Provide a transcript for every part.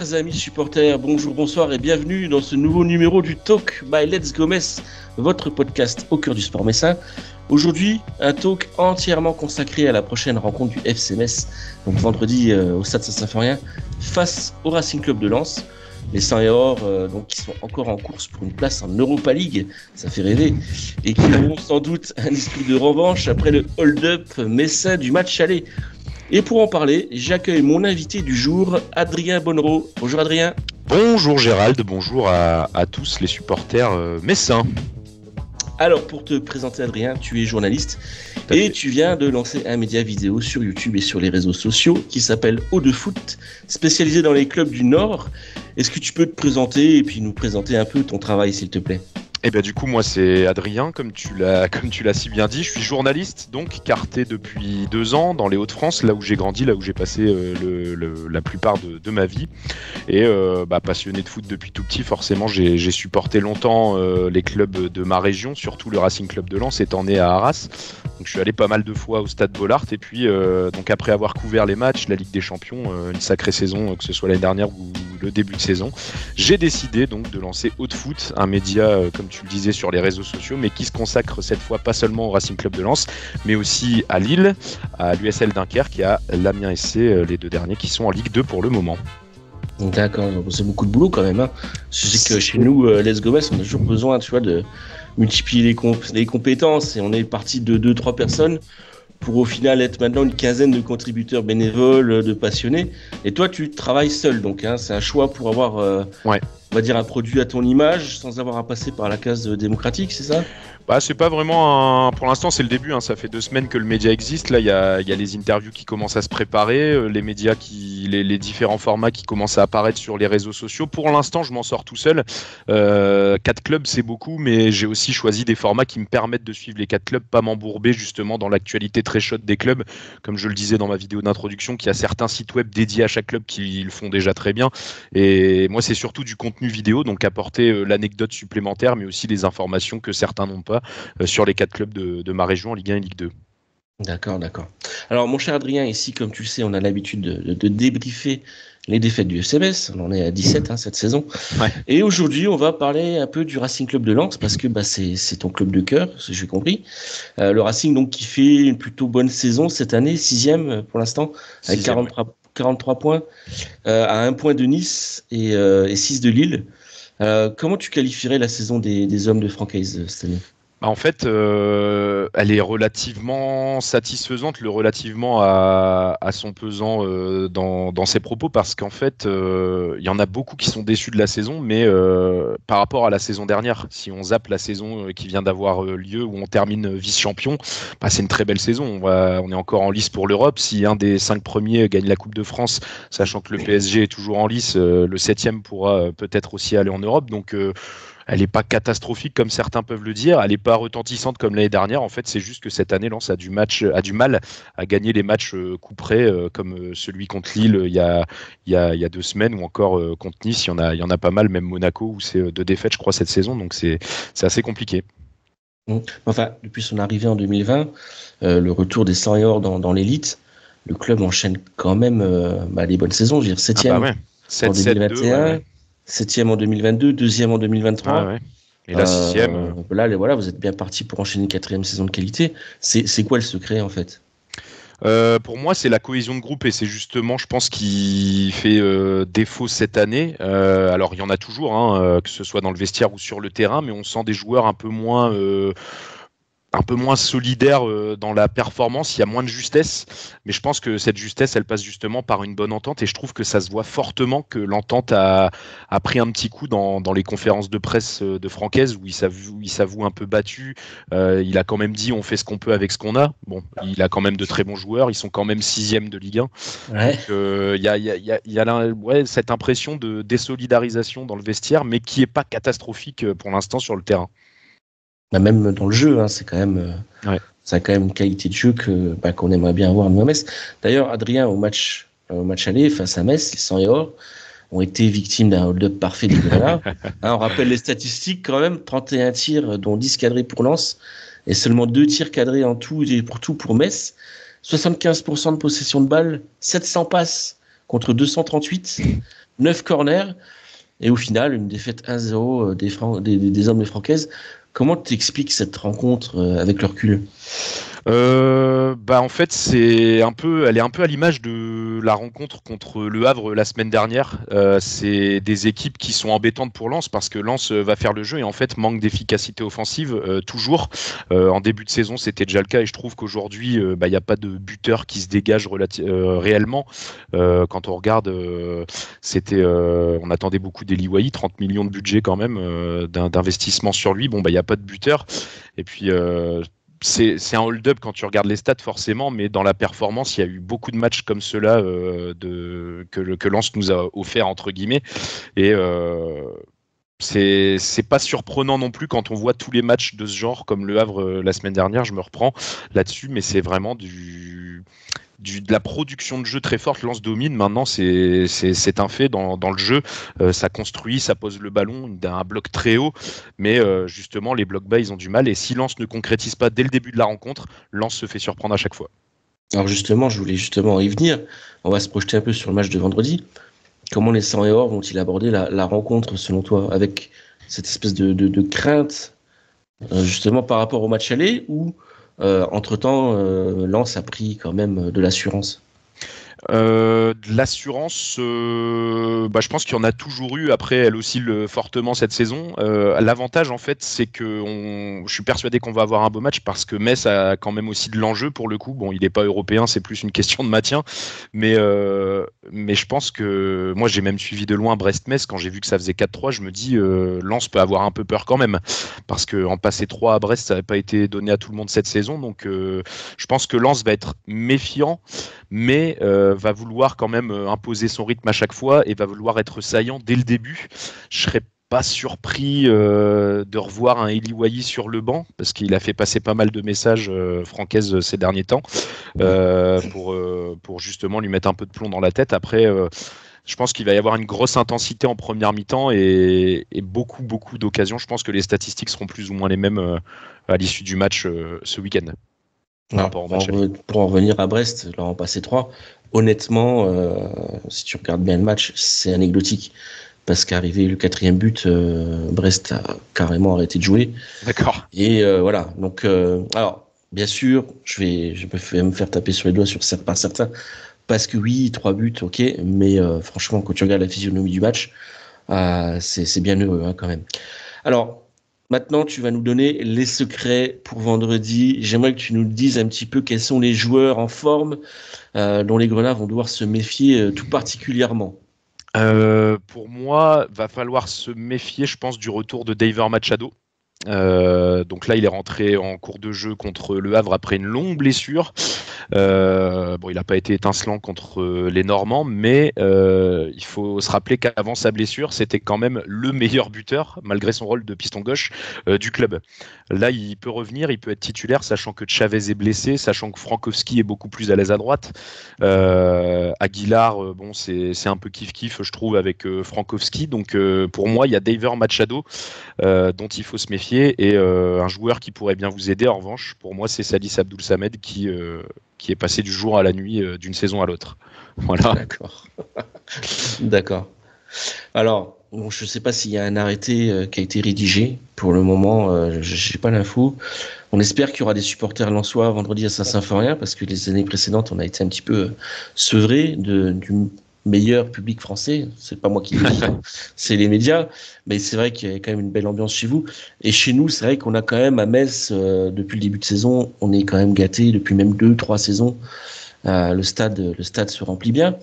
Chers amis supporters, bonjour, bonsoir et bienvenue dans ce nouveau numéro du Talk by Let's Go Metz, votre podcast au cœur du sport messin. Aujourd'hui, un talk entièrement consacré à la prochaine rencontre du FC Metz, donc vendredi au Stade Saint-Symphorien, face au Racing Club de Lens. Les 100 et or, donc, qui sont encore en course pour une place en Europa League, ça fait rêver, et qui auront sans doute un esprit de revanche après le hold-up messin du match aller. Et pour en parler, j'accueille mon invité du jour, Adrien Bonnereau. Bonjour Adrien. Bonjour Gérald, bonjour à tous les supporters messins. Alors pour te présenter Adrien, tu es journaliste et tu viens de lancer un média vidéo sur YouTube et sur les réseaux sociaux qui s'appelle Eau de Foot, spécialisé dans les clubs du Nord. Est-ce que tu peux te présenter et puis nous présenter un peu ton travail s'il te plaît ? Eh bien du coup moi c'est Adrien, comme tu l'as si bien dit, je suis journaliste donc carté depuis 2 ans dans les Hauts-de-France, là où j'ai grandi, là où j'ai passé la plupart de ma vie et passionné de foot depuis tout petit, forcément j'ai supporté longtemps les clubs de ma région, surtout le Racing Club de Lens étant né à Arras, donc je suis allé pas mal de fois au Stade Bollaert et puis donc après avoir couvert les matchs, la Ligue des Champions, une sacrée saison que ce soit l'année dernière ou le début de saison, j'ai décidé donc de lancer Eau de Foot, un média comme tu le disais sur les réseaux sociaux, mais qui se consacre cette fois pas seulement au Racing Club de Lens, mais aussi à Lille, à l'USL Dunkerque et à l'Amiens SC, les 2 derniers qui sont en Ligue 2 pour le moment. D'accord, c'est beaucoup de boulot quand même. Hein. Je sais que chez nous, Let's Go Metz, on a toujours besoin, tu vois, de multiplier les compétences et on est parti de 2-3 personnes pour au final être maintenant une quinzaine de contributeurs bénévoles, de passionnés. Et toi, tu travailles seul, donc hein, c'est un choix pour avoir, on va dire, un produit à ton image sans avoir à passer par la case démocratique, c'est ça ? C'est pas vraiment pour l'instant c'est le début, hein. Ça fait 2 semaines que le média existe, là il y a les interviews qui commencent à se préparer, les médias les différents formats qui commencent à apparaître sur les réseaux sociaux. Pour l'instant je m'en sors tout seul, 4 clubs c'est beaucoup, mais j'ai aussi choisi des formats qui me permettent de suivre les 4 clubs, pas m'embourber justement dans l'actualité très chaude des clubs, comme je le disais dans ma vidéo d'introduction, qu'il y a certains sites web dédiés à chaque club qui le font déjà très bien, et moi c'est surtout du contenu vidéo, donc apporter l'anecdote supplémentaire mais aussi les informations que certains n'ont pas sur les 4 clubs de ma région en Ligue 1 et Ligue 2. D'accord. Alors mon cher Adrien, ici comme tu le sais, on a l'habitude de débriefer les défaites du FC Metz, on en est à 17 cette saison. Ouais. Et aujourd'hui on va parler un peu du Racing Club de Lens parce que c'est ton club de cœur, si j'ai compris. Le Racing donc qui fait une plutôt bonne saison cette année, 6e pour l'instant, avec 43 points, à 1 point de Nice et 6 de Lille. Comment tu qualifierais la saison des hommes de Francaise cette année ? En fait, elle est relativement satisfaisante, le relativement à son pesant dans ses propos, parce qu'en fait, il y en a beaucoup qui sont déçus de la saison, mais par rapport à la saison dernière, si on zappe la saison qui vient d'avoir lieu, où on termine vice-champion, c'est une très belle saison. On est encore en lice pour l'Europe. Si un des 5 premiers gagne la Coupe de France, sachant que le PSG est toujours en lice, le 7e pourra peut-être aussi aller en Europe. Donc, elle n'est pas catastrophique comme certains peuvent le dire, elle n'est pas retentissante comme l'année dernière. En fait, c'est juste que cette année, Lens a du mal à gagner les matchs coup près, comme celui contre Lille il y a 2 semaines, ou encore contre Nice, il y en a pas mal, même Monaco, où c'est 2 défaites, je crois, cette saison, donc c'est assez compliqué. Enfin, depuis son arrivée en 2020, le retour des 100 et or dans l'élite, le club enchaîne quand même les bonnes saisons. Je veux dire, 7e 7, en 2021. 7, 2, 7e en 2022, 2e en 2023. Et la 6e. Là, voilà, vous êtes bien parti pour enchaîner une 4e saison de qualité. C'est quoi le secret, en fait ? Pour moi, c'est la cohésion de groupe et c'est justement, je pense, qui fait défaut cette année. Alors, il y en a toujours, que ce soit dans le vestiaire ou sur le terrain, mais on sent des joueurs un peu moins solidaire dans la performance, il y a moins de justesse, mais je pense que cette justesse, elle passe justement par une bonne entente, et je trouve que ça se voit fortement que l'entente a pris un petit coup dans les conférences de presse de Francaise, où il s'avoue un peu battu. Il a quand même dit on fait ce qu'on peut avec ce qu'on a. Bon, il a quand même de très bons joueurs, ils sont quand même 6e de Ligue 1. Ouais. Donc il y a cette impression de désolidarisation dans le vestiaire, mais qui est pas catastrophique pour l'instant sur le terrain. Même dans le jeu, c'est quand même une qualité de jeu qu'on aimerait bien avoir à Metz. D'ailleurs, Adrien, au match aller face à Metz, les 100 et or ont été victimes d'un hold-up parfait des Grenats. On rappelle les statistiques quand même, 31 tirs, dont 10 cadrés pour Lens, et seulement 2 tirs cadrés en tout et pour Metz. 75% de possession de balle, 700 passes contre 238. 9 corners, et au final, une défaite 1-0 des hommes des Francaises. Comment tu expliques cette rencontre avec le recul? En fait, elle est un peu à l'image de la rencontre contre Le Havre la semaine dernière. C'est des équipes qui sont embêtantes pour Lens parce que Lens va faire le jeu et en fait manque d'efficacité offensive toujours. En début de saison, c'était déjà le cas et je trouve qu'aujourd'hui, il n'y a pas de buteur qui se dégage réellement. Quand on regarde, on attendait beaucoup d'Eli Wahi, 30 millions de budget quand même d'investissement sur lui. Bon, il n'y a pas de buteur. Et puis c'est un hold-up quand tu regardes les stats forcément, mais dans la performance, il y a eu beaucoup de matchs comme ceux-là que Lens nous a offert entre guillemets. Et c'est pas surprenant non plus quand on voit tous les matchs de ce genre comme Le Havre la semaine dernière. Je me reprends là-dessus, mais c'est vraiment de la production de jeu très forte. Lens domine maintenant, c'est un fait dans le jeu. Ça construit, ça pose le ballon d'un bloc très haut, mais justement les blocs bas ils ont du mal et si Lens ne concrétise pas dès le début de la rencontre, Lens se fait surprendre à chaque fois. Alors justement, je voulais justement y venir. On va se projeter un peu sur le match de vendredi. Comment les 100 et or vont-ils aborder la rencontre selon toi, avec cette espèce de crainte justement par rapport au match aller, ou entre-temps Lens a pris quand même de l'assurance? De l'assurance, je pense qu'il y en a toujours eu. Après, elle oscille fortement cette saison. L'avantage, en fait, c'est que je suis persuadé qu'on va avoir un beau match parce que Metz a quand même aussi de l'enjeu pour le coup. Bon, il n'est pas européen, c'est plus une question de maintien. Mais je pense que moi, j'ai même suivi de loin Brest-Metz. Quand j'ai vu que ça faisait 4-3, je me dis Lens peut avoir un peu peur quand même. Parce qu'en passer 3 à Brest, ça n'avait pas été donné à tout le monde cette saison. Donc, je pense que Lens va être méfiant, mais va vouloir quand même imposer son rythme à chaque fois et va vouloir être saillant dès le début. Je serais pas surpris de revoir un Eli Wahi sur le banc parce qu'il a fait passer pas mal de messages Francaise ces derniers temps pour justement lui mettre un peu de plomb dans la tête. Après, je pense qu'il va y avoir une grosse intensité en première mi-temps et beaucoup d'occasions. Je pense que les statistiques seront plus ou moins les mêmes à l'issue du match ce week-end. Alors, pour en revenir à Brest, leur en passé 3, honnêtement, si tu regardes bien le match, c'est anecdotique. Parce qu'arrivé le 4e but, Brest a carrément arrêté de jouer. D'accord. Et voilà. Donc, alors, bien sûr, je vais me faire taper sur les doigts par certains. Parce que oui, 3 buts, ok. Mais franchement, quand tu regardes la physionomie du match, c'est bien heureux hein, quand même. Alors, maintenant, tu vas nous donner les secrets pour vendredi. J'aimerais que tu nous dises un petit peu quels sont les joueurs en forme dont les Grenats vont devoir se méfier tout particulièrement. Pour moi, va falloir se méfier, je pense, du retour de Daver Machado. Donc là, il est rentré en cours de jeu contre Le Havre après une longue blessure. Il n'a pas été étincelant contre les Normands, mais il faut se rappeler qu'avant sa blessure, c'était quand même le meilleur buteur, malgré son rôle de piston gauche, du club. Là, il peut revenir, il peut être titulaire, sachant que Chavez est blessé, sachant que Frankowski est beaucoup plus à l'aise à droite. Aguilar, c'est un peu kiff-kiff, je trouve, avec Frankowski. Donc pour moi, il y a Daver Machado dont il faut se méfier. Et un joueur qui pourrait bien vous aider, en revanche, pour moi, c'est Salis Abdoul Samed qui est passé du jour à la nuit d'une saison à l'autre. Voilà. D'accord. D'accord. Alors, bon, je ne sais pas s'il y a un arrêté qui a été rédigé. Pour le moment, je n'ai pas l'info. On espère qu'il y aura des supporters lensois vendredi à Saint-Symphorien parce que les années précédentes, on a été un petit peu sevrés du meilleur public français. C'est pas moi qui le dis, hein. C'est les médias. Mais c'est vrai qu'il y a quand même une belle ambiance chez vous. Et chez nous, c'est vrai qu'on a quand même à Metz, depuis le début de saison, on est quand même gâtés depuis même 2-3 saisons. Le stade se remplit bien.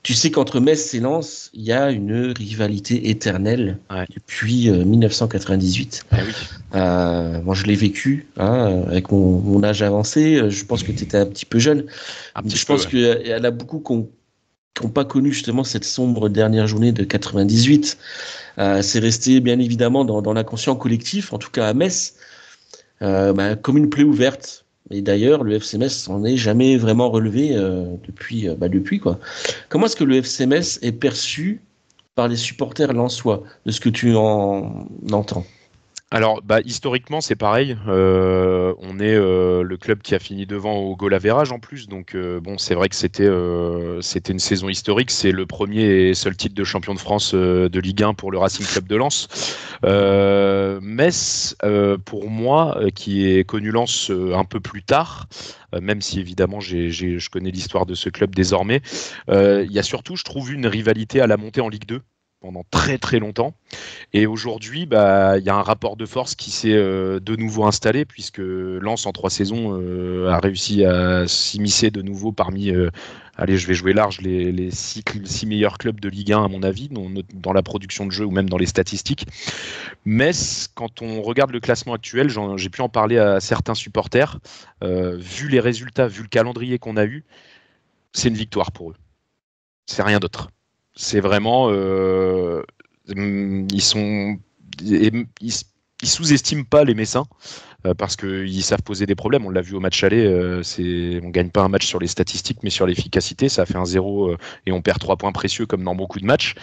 Tu sais qu'entre Metz et Lens, il y a une rivalité éternelle depuis 1998. Ah oui. Moi, je l'ai vécu avec mon âge avancé. Je pense que tu étais un petit peu jeune. Je pense qu'il y en a beaucoup qui n'ont pas connu justement cette sombre dernière journée de 98. C'est resté bien évidemment dans l'inconscient collectif, en tout cas à Metz, comme une plaie ouverte. Et d'ailleurs, le FC Metz s'en est jamais vraiment relevé depuis quoi. Comment est-ce que le FC Metz est perçu par les supporters lensois, de ce que tu en entends? Alors, historiquement, c'est pareil. On est le club qui a fini devant au goal average en plus. Donc, c'est vrai que c'était une saison historique. C'est le premier et seul titre de champion de France de Ligue 1 pour le Racing Club de Lens. Metz, pour moi, qui ai connu Lens un peu plus tard, même si évidemment je connais l'histoire de ce club désormais, il y a surtout, je trouve, une rivalité à la montée en Ligue 2 pendant très très longtemps. Et aujourd'hui, il y a un rapport de force qui s'est de nouveau installé, puisque Lens, en 3 saisons, a réussi à s'immiscer de nouveau parmi, allez, je vais jouer large, les 6 meilleurs clubs de Ligue 1, à mon avis, dans la production de jeu ou même dans les statistiques. Metz, quand on regarde le classement actuel, j'ai pu en parler à certains supporters, vu les résultats, vu le calendrier qu'on a eu, c'est une victoire pour eux. C'est rien d'autre. C'est vraiment... ils sous-estiment pas les Messins parce qu'ils savent poser des problèmes. On l'a vu au match aller, on gagne pas un match sur les statistiques mais sur l'efficacité. Ça a fait 1-0 et on perd 3 points précieux comme dans beaucoup de matchs.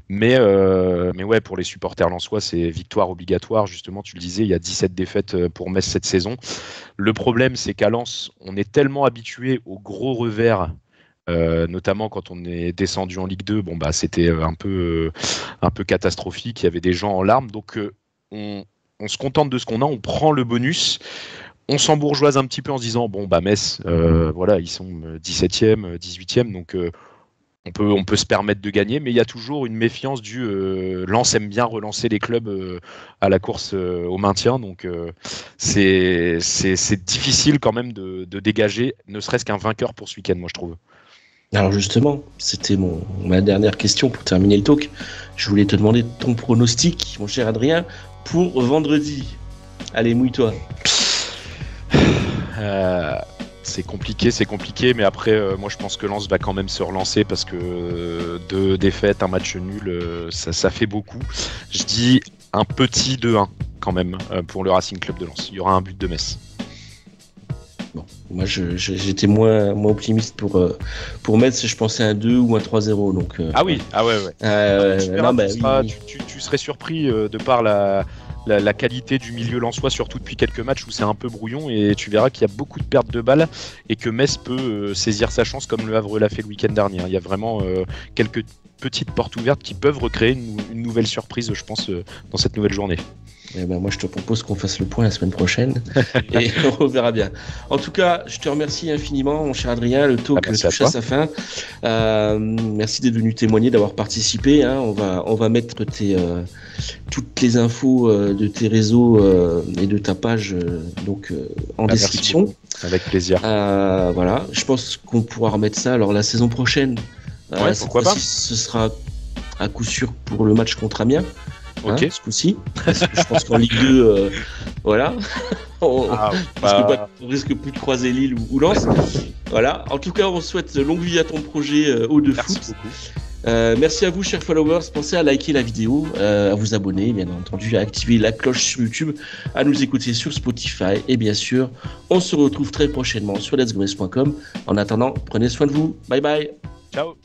Mais ouais, pour les supporters lensois, c'est victoire obligatoire. Justement, tu le disais, il y a 17 défaites pour Metz cette saison. Le problème, c'est qu'à Lens, on est tellement habitué aux gros revers. Notamment quand on est descendu en Ligue 2, c'était un peu catastrophique, il y avait des gens en larmes, donc on se contente de ce qu'on a, on prend le bonus, on s'embourgeoise un petit peu en se disant, Metz, voilà, ils sont 17e, 18e, donc on peut se permettre de gagner, mais il y a toujours une méfiance du Lens aime bien relancer les clubs à la course au maintien, donc c'est difficile quand même de dégager, ne serait-ce qu'un vainqueur pour ce week-end, moi je trouve. Alors justement, c'était ma dernière question pour terminer le talk. Je voulais te demander ton pronostic, mon cher Adrien, pour vendredi. Allez, mouille-toi. C'est compliqué, mais après, moi je pense que Lens va quand même se relancer parce que 2 défaites, un match nul, ça fait beaucoup. Je dis un petit 2-1 quand même pour le Racing Club de Lens. Il y aura un but de Metz. Bon, moi j'étais moins optimiste pour Metz, je pensais à un 2 ou un 3-0. Donc, ah oui, ouais. Tu serais surpris de par la qualité du milieu lensois, surtout depuis quelques matchs où c'est un peu brouillon, et tu verras qu'il y a beaucoup de pertes de balles et que Metz peut saisir sa chance comme le Havre l'a fait le week-end dernier. Il y a vraiment quelques petites portes ouvertes qui peuvent recréer une nouvelle surprise, je pense, dans cette nouvelle journée. Moi je te propose qu'on fasse le point la semaine prochaine et on verra bien. En tout cas, je te remercie infiniment, mon cher Adrien. Le talk touche à sa fin. Merci d'être venu témoigner, d'avoir participé. On va mettre toutes les infos de tes réseaux et de ta page en description. Avec plaisir. Voilà, je pense qu'on pourra remettre ça. Alors la saison prochaine, pourquoi pas. Ce sera à coup sûr pour le match contre Amiens. Ce coup-ci, parce que je pense qu'en Ligue 2, voilà, on risque plus de croiser Lille ou Lens. Voilà. En tout cas, on souhaite longue vie à ton projet Eau de Foot. Merci à vous, chers followers. Pensez à liker la vidéo, à vous abonner, bien entendu, à activer la cloche sur YouTube, à nous écouter sur Spotify, et bien sûr, on se retrouve très prochainement sur letsgomes.com. En attendant, prenez soin de vous. Bye bye. Ciao.